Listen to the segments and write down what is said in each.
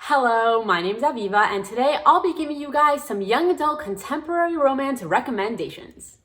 Hello, my name's Aviva, and today I'll be giving you guys some young adult contemporary romance recommendations.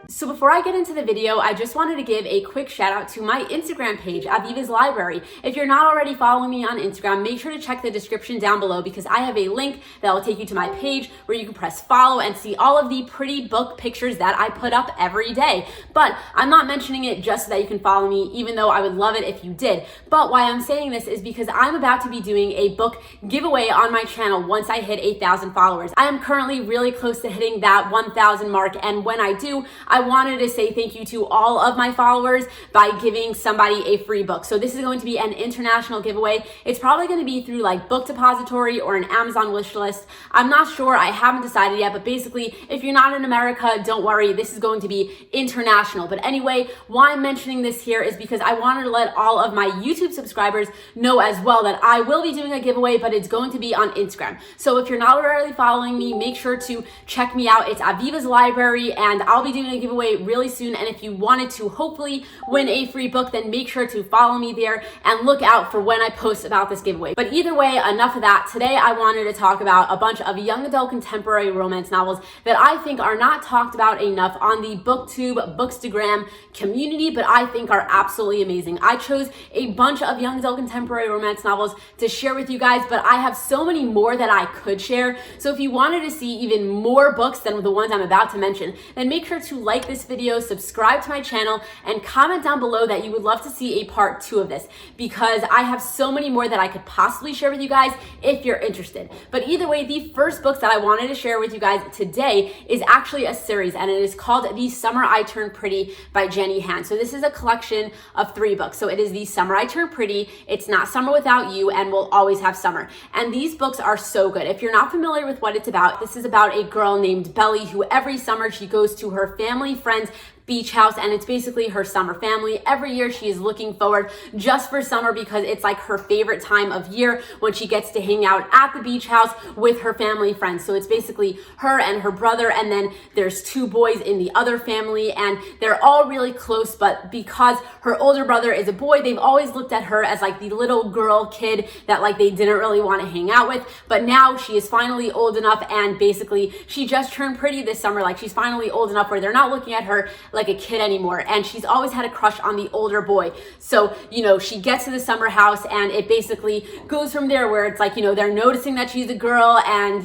So before I get into the video, I just wanted to give a quick shout out to my Instagram page, Aviva's Library. If you're not already following me on Instagram, make sure to check the description down below because I have a link that will take you to my page where you can press follow and see all of the pretty book pictures that I put up every day. But I'm not mentioning it just so that you can follow me, even though I would love it if you did. But why I'm saying this is because I'm about to be doing a book giveaway on my channel once I hit 8,000 followers. I am currently really close to hitting that 1,000 mark, and when I do, I wanted to say thank you to all of my followers by giving somebody a free book. So this is going to be an international giveaway. It's probably going to be through like Book Depository or an Amazon wish list. I'm not sure, I haven't decided yet, but basically if you're not in America, don't worry, this is going to be international. But anyway, why I'm mentioning this here is because I wanted to let all of my YouTube subscribers know as well that I will be doing a giveaway, but it's going to be on Instagram. So if you're not already following me, make sure to check me out. It's Aviva's Library, and I'll be doing a giveaway really soon. And if you wanted to hopefully win a free book, then make sure to follow me there and look out for when I post about this giveaway. But either way, enough of that. Today I wanted to talk about a bunch of young adult contemporary romance novels that I think are not talked about enough on the BookTube, Bookstagram community, but I think are absolutely amazing. I chose a bunch of young adult contemporary romance novels to share with you guys, but I have so many more that I could share. So if you wanted to see even more books than the ones I'm about to mention, then make sure to like this video, subscribe to my channel, and comment down below that you would love to see a part 2 of this, because I have so many more that I could possibly share with you guys if you're interested. But either way, the first books that I wanted to share with you guys today is actually a series, and it is called The Summer I Turned Pretty by Jenny Han. So this is a collection of 3 books. So it is The Summer I Turned Pretty, It's Not Summer Without You, and We'll Always Have Summer. And these books are so good. If you're not familiar with what it's about, this is about a girl named Belly who every summer she goes to her family friend's beach house, and it's basically her summer family. Every year she is looking forward just for summer because it's like her favorite time of year when she gets to hang out at the beach house with her family friends. So it's basically her and her brother, and then there's 2 boys in the other family, and they're all really close, but because her older brother is a boy, they've always looked at her as like the little girl kid that like they didn't really want to hang out with. But now she is finally old enough, and basically she just turned pretty this summer. Like she's finally old enough where they're not looking at her like a kid anymore, and she's always had a crush on the older boy. So she gets to the summer house, and it basically goes from there where it's like they're noticing that she's a girl, and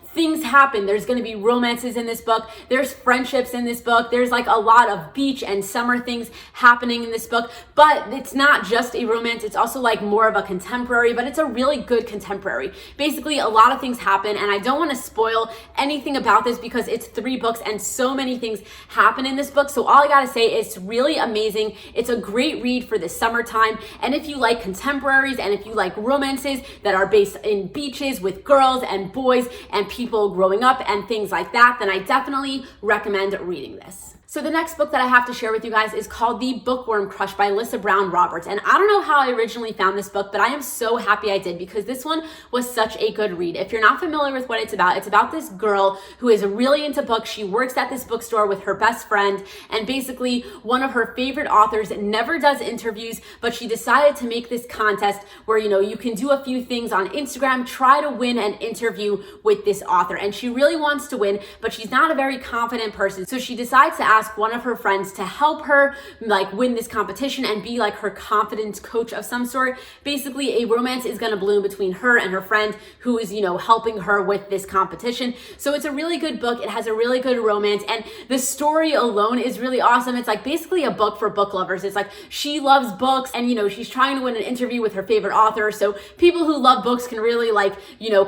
things happen. There's going to be romances in this book. There's friendships in this book. There's like a lot of beach and summer things happening in this book, but it's not just a romance. It's also like more of a contemporary, but it's a really good contemporary. Basically, a lot of things happen, and I don't want to spoil anything about this because it's 3 books and so many things happen in this book. So all I got to say is it's really amazing. It's a great read for the summertime. And if you like contemporaries and if you like romances that are based in beaches with girls and boys and people growing up and things like that, then I definitely recommend reading this. So the next book that I have to share with you guys is called The Bookworm Crush by Alyssa Brown Roberts. And I don't know how I originally found this book, but I am so happy I did because this one was such a good read. If you're not familiar with what it's about this girl who is really into books. She works at this bookstore with her best friend, and basically one of her favorite authors never does interviews, but she decided to make this contest where you can do a few things on Instagram, try to win an interview with this author. And she really wants to win, but she's not a very confident person. So she decides to ask one of her friends to help her like win this competition and be like her confidence coach of some sort. Basically, a romance is going to bloom between her and her friend who is helping her with this competition. So it's a really good book. It has a really good romance, and the story alone is really awesome. It's like basically a book for book lovers. It's like she loves books, and she's trying to win an interview with her favorite author, so people who love books can really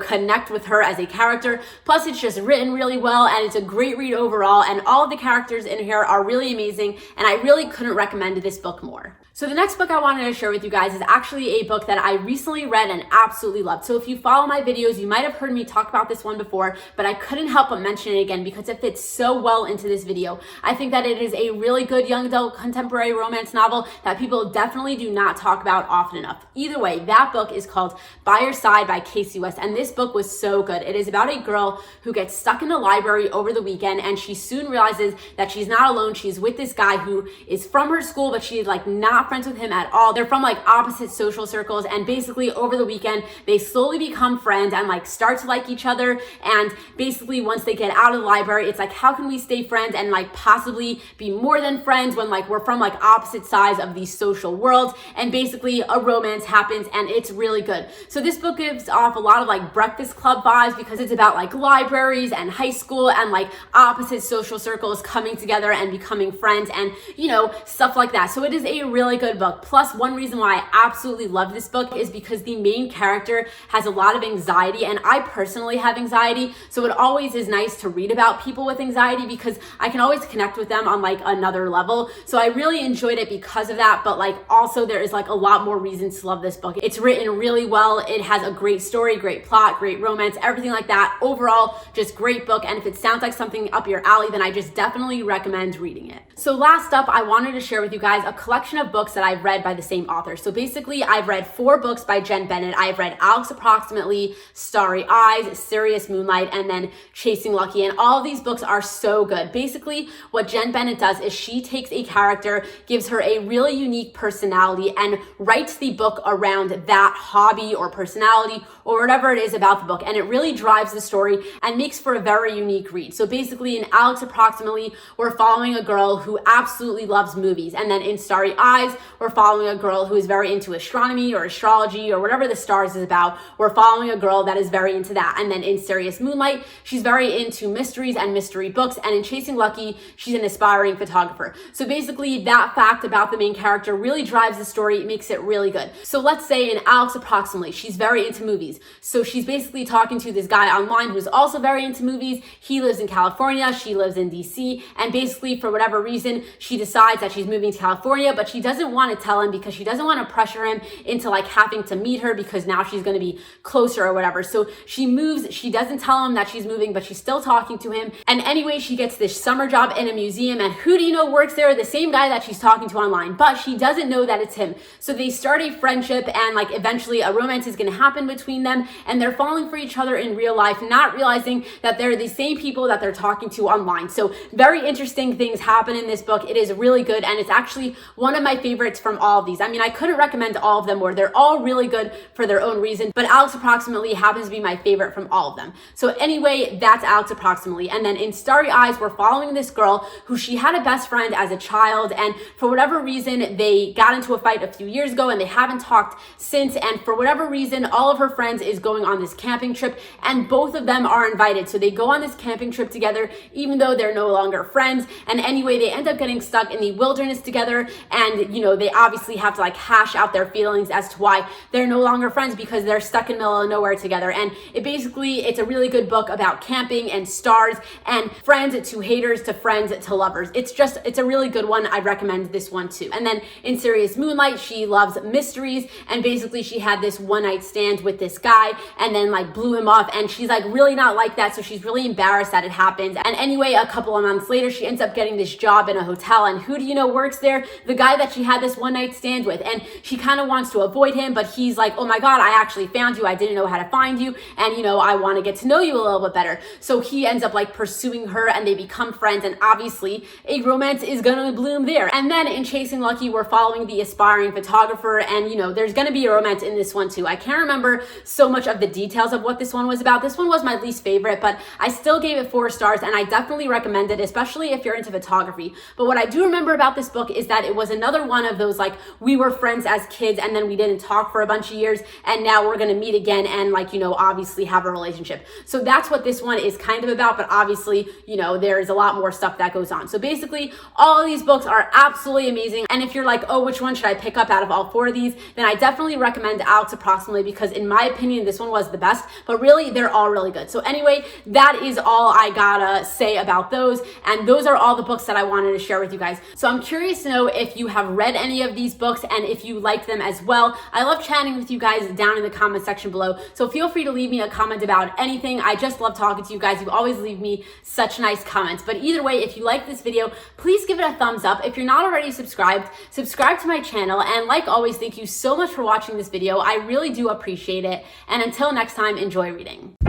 connect with her as a character. Plus it's just written really well, and it's a great read overall, and all of the characters in here are really amazing, and I really couldn't recommend this book more. So the next book I wanted to share with you guys is actually a book that I recently read and absolutely loved. So if you follow my videos, you might have heard me talk about this one before, but I couldn't help but mention it again because it fits so well into this video. I think that it is a really good young adult contemporary romance novel that people definitely do not talk about often enough. Either way, that book is called By Your Side by Casey West, and this book was so good. It is about a girl who gets stuck in a library over the weekend, and she soon realizes that she's not alone. She's with this guy who is from her school, but she's like not friends with him at all. They're from like opposite social circles, and basically over the weekend, they slowly become friends and like start to like each other. And basically once they get out of the library, it's like, how can we stay friends and like possibly be more than friends when like we're from like opposite sides of these social worlds? And basically a romance happens, and it's really good. So this book gives off a lot of like Breakfast Club vibes because it's about like libraries and high school and like opposite social circles coming together and becoming friends and, you know, stuff like that. So it is a really good book. Plus, one reason why I absolutely love this book is because the main character has a lot of anxiety, and I personally have anxiety. So it always is nice to read about people with anxiety because I can always connect with them on like another level. So I really enjoyed it because of that. But like also there is like a lot more reasons to love this book. It's written really well. It has a great story, great plot, great romance, everything like that. Overall, just great book. And if it sounds like something up your alley, then I just definitely recommend reading it. So last up, I wanted to share with you guys a collection of books that I've read by the same author. So basically, I've read 4 books by Jen Bennett. I've read Alex Approximately, Starry Eyes, Serious Moonlight, and then Chasing Lucky. And all of these books are so good. Basically, what Jen Bennett does is she takes a character, gives her a really unique personality, and writes the book around that hobby or personality or whatever it is about the book. And it really drives the story and makes for a very unique read. So basically, in Alex Approximately, we're following a girl who absolutely loves movies. And then in Starry Eyes, we're following a girl who is very into astronomy or astrology or whatever the stars is about. We're following a girl that is very into that. And then in Serious Moonlight, she's very into mysteries and mystery books. And in Chasing Lucky, she's an aspiring photographer. So basically, that fact about the main character really drives the story. It makes it really good. So let's say in Alex Approximately, she's very into movies. So she's basically talking to this guy online who's also very into movies. He lives in California, she lives in DC, and basically for whatever reason, she decides that she's moving to California, but she doesn't want to tell him because she doesn't want to pressure him into like having to meet her because now she's going to be closer or whatever. So she moves, she doesn't tell him that she's moving, but she's still talking to him. And anyway, she gets this summer job in a museum, and who do you know works there? The same guy that she's talking to online, but she doesn't know that it's him. So they start a friendship, and like eventually a romance is going to happen between them, and they're falling for each other in real life, not realizing that they're the same people that they're talking to online. So very interesting things happen in this book. It is really good, and it's actually one of my favorites from all of these. I mean, I couldn't recommend all of them more. They're all really good for their own reason, but Alex Approximately happens to be my favorite from all of them. So anyway, that's Alex Approximately. And then in Starry Eyes, we're following this girl who she had a best friend as a child, and for whatever reason, they got into a fight a few years ago and they haven't talked since. And for whatever reason, all of her friends is going on this camping trip, and both of them are invited. So they go on this camping trip together, even though they're no longer friends. And anyway, they end up getting stuck in the wilderness together, and you know, they obviously have to like hash out their feelings as to why they're no longer friends because they're stuck in the middle of nowhere together. And it's a really good book about camping and stars and friends to haters to friends to lovers. It's a really good one. I recommend this one too. And then in Serious Moonlight, she loves mysteries, and basically she had this one night stand with this guy and then like blew him off, and she's like really not like that, so she's really embarrassed that it happened. And anyway, a couple of months later, she ends up getting this job in a hotel, and who do you know works there? The guy that she had this one night stand with. And she kind of wants to avoid him, but he's like, oh my god, I actually found you. I didn't know how to find you, and you know, I want to get to know you a little bit better. So he ends up like pursuing her, and they become friends, and obviously a romance is gonna bloom there. And then in Chasing Lucky, we're following the aspiring photographer, and you know, there's gonna be a romance in this one too. I can't remember so much of the details of what this one was about. This one was my least favorite, but I still gave it 4 stars, and I definitely recommend it, especially if you're into photography. But what I do remember about this book is that it was another one of those like, we were friends as kids and then we didn't talk for a bunch of years, and now we're gonna meet again and like, you know, obviously have a relationship. So that's what this one is kind of about, but obviously, you know, there's a lot more stuff that goes on. So basically, all of these books are absolutely amazing. And if you're like, oh, which one should I pick up out of all 4 of these, then I definitely recommend Alex Approximately, because in my opinion, this one was the best, but really they're all really good. So anyway, that is all I gotta say about those. And those are all the books that I wanted to share with you guys. So I'm curious to know if you have read any of these books and if you liked them as well. I love chatting with you guys down in the comment section below. So feel free to leave me a comment about anything. I just love talking to you guys. You always leave me such nice comments. But either way, if you like this video, please give it a thumbs up. If you're not already subscribed, subscribe to my channel. And like always, thank you so much for watching this video. I really do appreciate it. And until next time, enjoy reading.